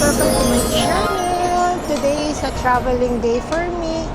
welcome to my channel. Today is a traveling day for me.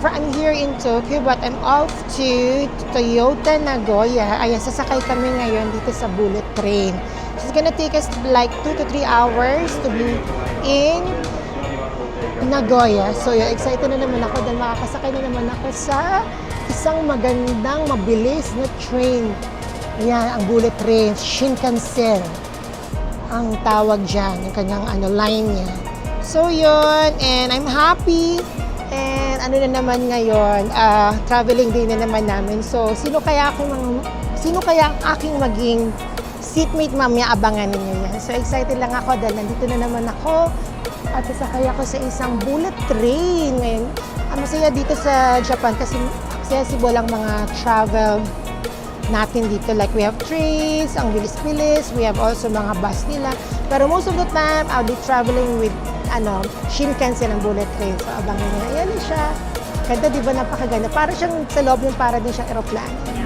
I'm here in Tokyo but I'm off to Toyota Nagoya. Ayan, sasakay kami ngayon dito sa bullet train. It's gonna take us like 2 to 3 hours to be in Nagoya. So yeah, excited na naman ako dahil makakasakay na naman ako sa isang magandang, mabilis na train. Ayan, ang bullet train, Shinkansen ang tawag dyan, yung kanyang line niya. So yun, and I'm happy. And ano na naman ngayon, traveling day na naman namin. So sino kaya ang aking maging seatmate mamaya, abangan ninyo yan. So excited lang ako dahil nandito na naman ako at sasakay ako sa isang bullet train. Ngayon, masaya dito sa Japan kasi accessible ang mga travel natin dito. Like we have trains, ang bilis-bilis. We have also mga bus nila. Pero most of the time, I'll be traveling with Shinkansen ang bullet train. So abangan nyo. Ayan na siya. Ganda, di ba? Napakaganda. Para siyang sa loob yung para din siyang aeroplano.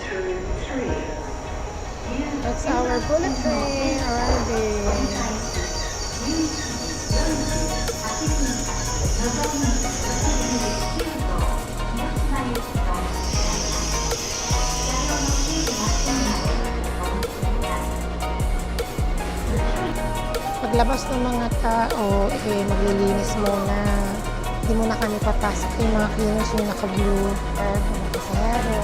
Bullet train. That's our bullet train arriving. Paglabas ng mga tao, maglilinis muna. Hindi muna kami papasok. Yung mga cleaners yung naka-blue or naka-pasahero.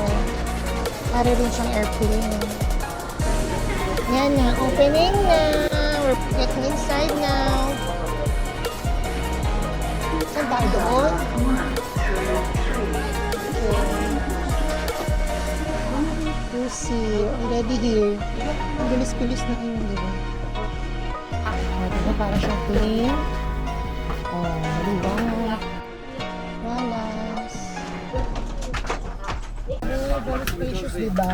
Para rin siyang airplane. Yan na, opening na. We're getting inside now. Saan tayo doon? Okay. You see, already here. Ang bilis-bilis na yun, di ba? Diba para siyang plane? Diba? Walas. Very spacious, diba?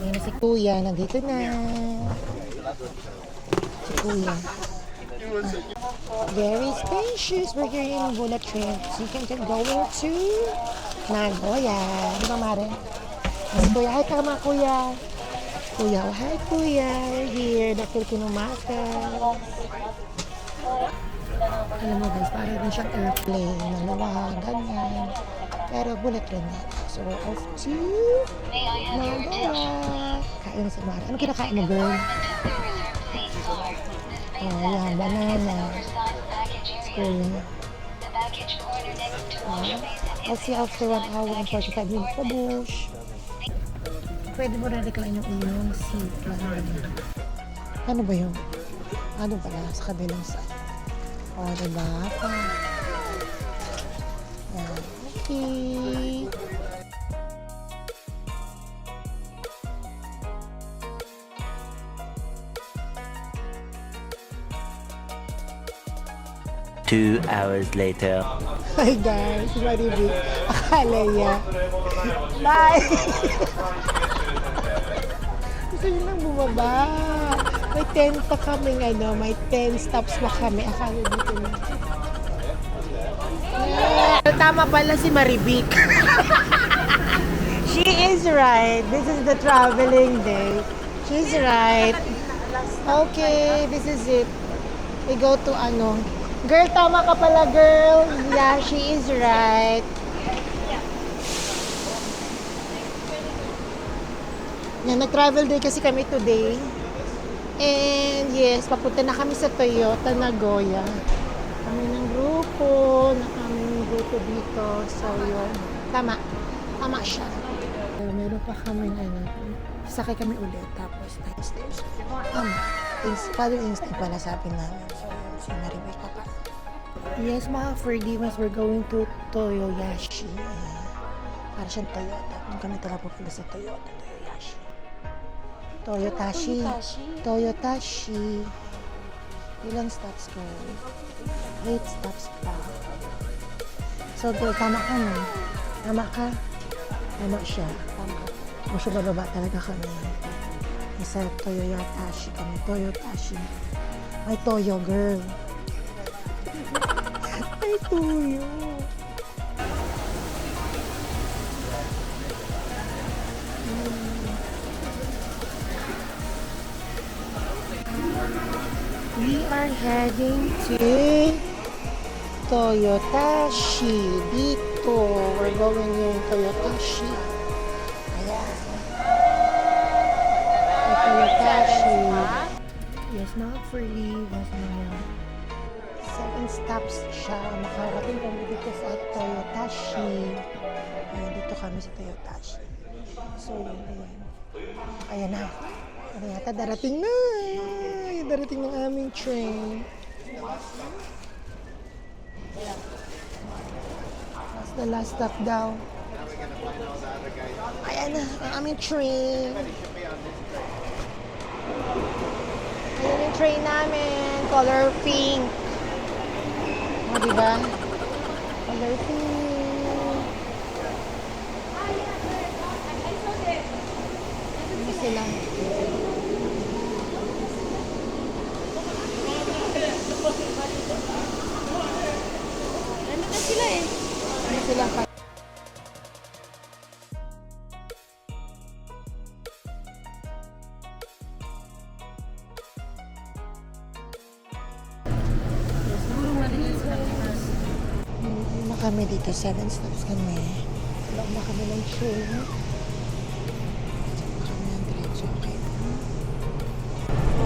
Ayan na si Kuya, nandito na. Si Kuya. Very spacious. We're here in bullet train. So you can go to Nagoya. Di ba, Mare? Si Kuya, hi ka mga Kuya. Kuya, oh hi Kuya. We're here. The Filipino Masters. Alam mo guys, para rin siyang airplane. Maluwag, ganyan. Pero bullet train na. So we're off to Nagoya. Kain na si Mara. Ano kinakain mo, girl? Yan, banana. School. I'll see you after 1 hour and 45 minutes sa bush. Pwede mo rin recline yung iyong seat. Ano ba yun? Ano pala? Sa kabilang side. Diba? Yan. Okay. Two hours later. Hi guys, Maribik. Akala niya. Bye! Gusto niyo lang bumaba. May 10 pa kaming may 10 stops pa kami. Akala dito na. Yeah. Tama pala si Maribik. She is right. This is the traveling day. She's right. Okay, this is it. We go to Girl, tama ka pala, girl. Yeah, she is right. Yan, nag-travel day kasi kami today. And yes, papunta na kami sa Toyota Nagoya. Kami ng grupo, na aming grupo dito. So yun, tama siya. Meron pa kami sakay kami ulit. Tapos stairs. Father Instinct pala sabi namin. So, si Maribel pa pa. Yes, mga Ferdimas, we're going to Toyoyashi. Para siyang Toyota. Kung kami talaga pupunta sa Toyota, Toyotashi. Toyotashi. Ilang stops ko? 8 stops pa. So, girl, tama ka na. Tama ka? Tama siya. Kasi bababa talaga kami. Isa Toyotashi kami. Toyotashi. Ay, Toyo, girl. Ay, Toyo. We are heading to Toyotashi. Dito. We're going yung Toyotashi. Ayan. Toyotashi. Yes, not free. Was mga 7 stops siya. Makarating kami dito sa Toyotashi. Ayan, dito kami sa Toyotashi. So, yun. Ayan na. Ano yata, darating na. Darating ng aming train. That's the last stop daw. Ayan na, ang aming train. Ayan yung train namin. Color pink. O, diba? Color pink. Ano sila? Ano sila eh? Ano sila pa? Kami dito, 7 stops kami. Loob na kami ng train. Saan kami ng diretso? Okay.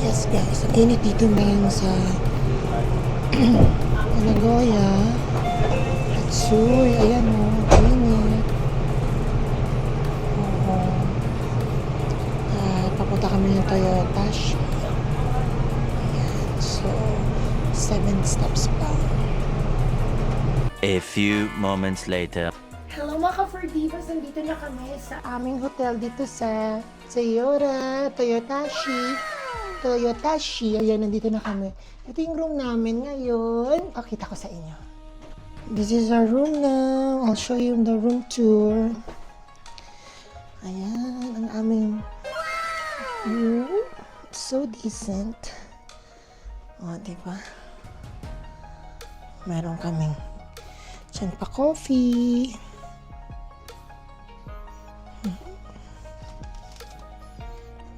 Yes guys, ang init dito ngayon sa Nagoya. Hatsuy, ayan o, init. Oo. At papunta kami ng Toyotashi. Ayan, so 7 stops pa. A few moments later. Hello mga ka-Ferdivas! Nandito na kami sa aming hotel dito sa Toyotashi. Ayan, nandito na kami. Ito yung room namin ngayon. Pakita ko sa inyo. This is our room now. I'll show you the room tour. Ayan, ang aming room. It's so decent. O, diba? Meron kaming dyan pa coffee.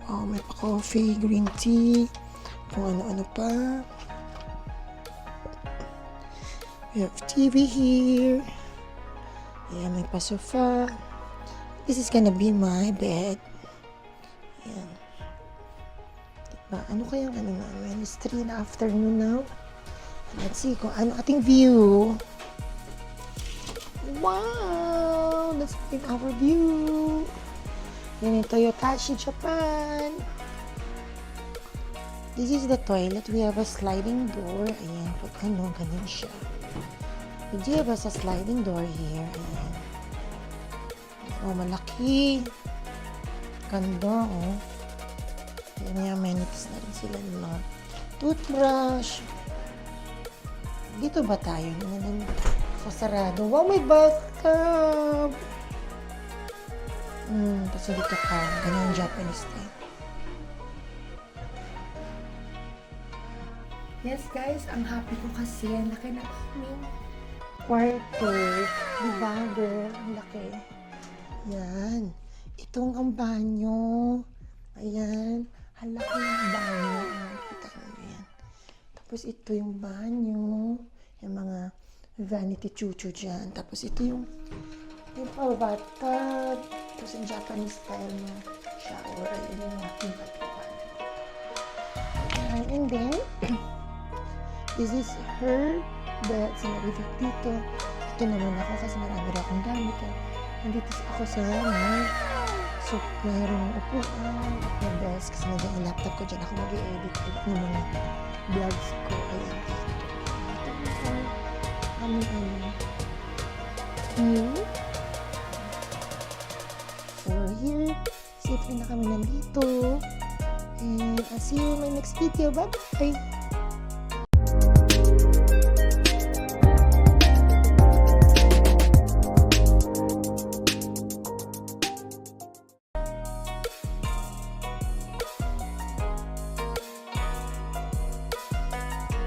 Wow, may pa coffee, green tea, kung ano-ano pa. We have TV here. Ayan, may pa sofa. This is gonna be my bed. Ayan. Diba? Ano kayang ano namin? It's 3 in the afternoon now. Let's see kung ano ating view. Wow! Let's take our view. Yan yung Toyotashi, Japan. This is the toilet. We have a sliding door. Ayan, pag ano, ganyan siya. We do have a sliding door here. Ayan. Oh, malaki. Ganda, oh. Ayan, may amenities na rin sila ng mga toothbrush. Dito ba tayo? So, sarado. Wow, may bathtub! Tapos dito ka. Ganyan yung Japanese style. Yes, guys. Ang happy ko kasi. Ang laki na aming kwarto. Diba, girl? Ang laki. Yan. Itong ang banyo. Ayan. Ang laki ng banyo. Kita nyo yan. Tapos ito yung banyo. Yung mga vanity chuchu dyan. Tapos ito yung bathtub. Tapos yung Japanese style na shower. Ayun yung aking bathtub. And then, this is her bed. Sinarivit dito. Ito naman ako kasi marami rin akong gamit. Nandito ako sa may so, mayroong upuan, may desk, kasi nandiyan ang laptop ko dyan. Ako mag-i-edit ng mga vlogs ko. Ayan, dito. Ano. So, here, safe na kami nandito. And I'll see you in my next video. Bye-bye!